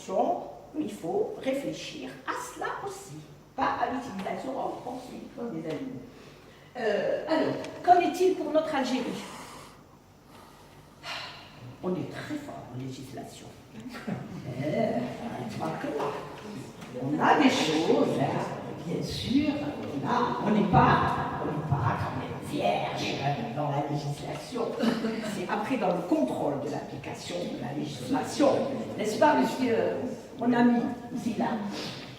législation, il faut réfléchir à cela aussi, pas à l'utilisation en France uniquement des animaux. Alors, qu'en est-il pour notre Algérie? On est très fort en législation. Pas que là. On a des choses, bien sûr, on n'est pas quand même vierge dans la législation. C'est après dans le contrôle de l'application de la législation. N'est-ce pas, monsieur, mon ami, Zila?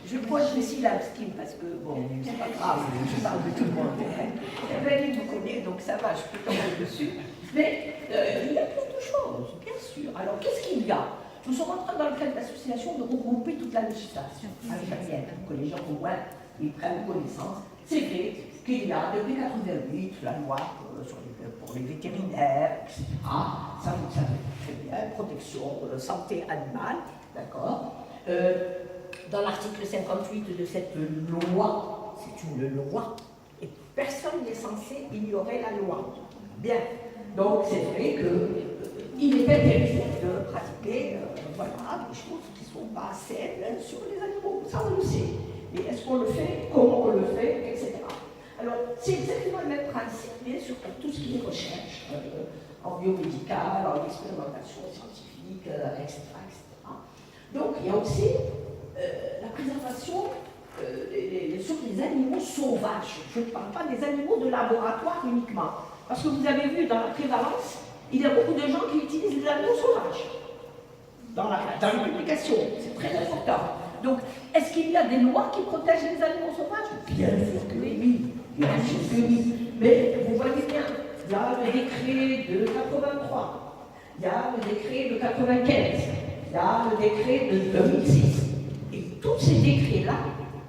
Je pointe les syllabes, parce que, bon, c'est pas grave, je parle de tout le monde. Il me connaît, donc ça va, je peux tomber dessus. Mais il y a plein de choses, bien sûr. Alors, qu'est-ce qu'il y a? Nous sommes en train, dans le cadre de l'association, de regrouper toute la législation algérienne, pour que les gens, au moins, ils prennent connaissance. C'est vrai qu'il y a, depuis 88, la loi pour les vétérinaires, etc. Ça, vous le savez très bien, protection de la santé animale, d'accord. Dans l'article 58 de cette loi, c'est une loi, et personne n'est censé ignorer la loi. Bien, donc c'est vrai qu'il est interdit de pratiquer voilà, des choses qui ne sont pas saines sur les animaux, ça on le sait. Mais est-ce qu'on le fait, comment on le fait, etc. Alors, c'est exactement le même principe, bien sûr, pour tout ce qui est recherche, en biomédical, en expérimentation scientifique, etc., etc. Donc, il y a aussi la préservation sur les animaux sauvages. Je ne parle pas des animaux de laboratoire uniquement. Parce que vous avez vu dans la prévalence, il y a beaucoup de gens qui utilisent les animaux sauvages dans les publications. C'est très important. Donc, est-ce qu'il y a des lois qui protègent les animaux sauvages? Bien sûr que oui. Bien sûr que oui. Mais vous voyez bien, il y a le décret de 83, il y a le décret de 95, il y a le décret de 2006. Et tous ces décrets-là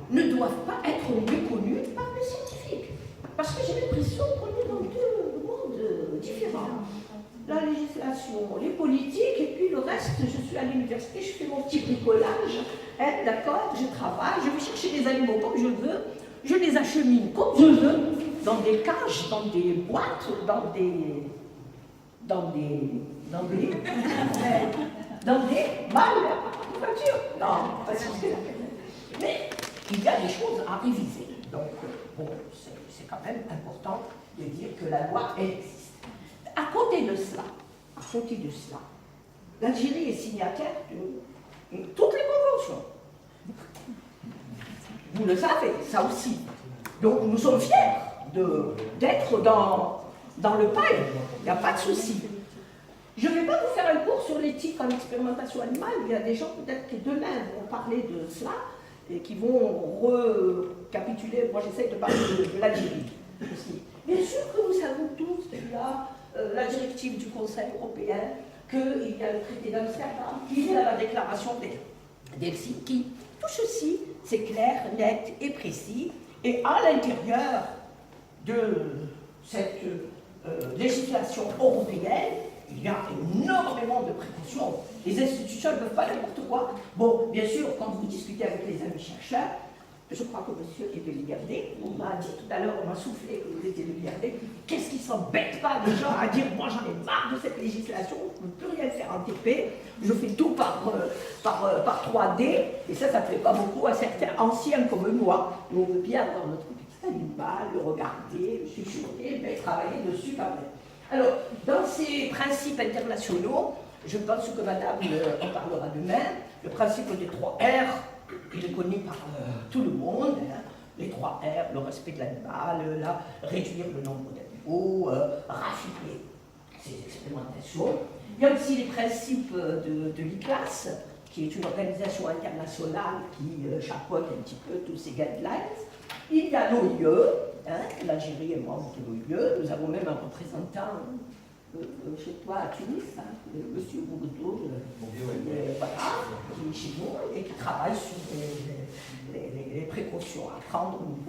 ne doivent pas être méconnus par les scientifiques. Parce que j'ai l'impression qu'on est dans deux mondes différents. La législation, les politiques, et puis le reste, je suis à l'université, je fais mon petit bricolage, hein, d'accord, je travaille, je vais chercher les animaux comme je veux, je les achemine comme je veux, dans des cages, dans des boîtes, dans des malles de voiture. Non, pas sûr que la. Mais il y a des choses à réviser. Donc, bon, c'est quand même important de dire que la loi existe. À côté de cela, l'Algérie est signataire de toutes les conventions. Vous le savez, ça aussi. Donc nous sommes fiers d'être dans le paille, il n'y a pas de souci. Je ne vais pas vous faire un cours sur l'éthique en expérimentation animale, il y a des gens peut-être qui demain vont parler de cela et qui vont recapituler. Moi j'essaie de parler de l'Algérie aussi. Bien sûr que nous savons tous qu'il y a la directive du Conseil européen, qu'il y a le traité d'Amsterdam, qu'il y a la déclaration d'Helsinki. Tout ceci, c'est clair, net et précis. Et à l'intérieur de cette législation européenne, il y a énormément de précautions. Les institutions ne peuvent pas n'importe quoi. Bon, bien sûr, quand vous discutez avec les amis chercheurs, je crois que monsieur est de l'IRD, on m'a dit tout à l'heure, on m'a soufflé que vous étiez de l'IRD, qu'est-ce qui ne s'embête pas les gens à dire, moi j'en ai marre de cette législation, je ne peux plus rien faire en TP, je fais tout par 3D, et ça ne plaît pas beaucoup à certains anciens comme moi. Nous, on veut bien avoir notre petit animal, le regarder, le chuchoter, mais travailler dessus quand même. Alors, dans ces principes internationaux, je pense que madame en parlera demain, le principe des 3 R, il est connu par tout le monde, hein. Les 3 R, le respect de l'animal, réduire le nombre d'animaux, raffiner ces expérimentations. Il y a aussi les principes de l'ICLAS, qui est une organisation internationale qui chapeaute un petit peu tous ces guidelines. Il y a l'OIE, hein, l'Algérie est membre de l'OIE, nous avons même un représentant chez toi à Tunis, hein, monsieur Bourdeau, voilà, qui est chez nous et qui travaille sur les précautions à prendre au niveau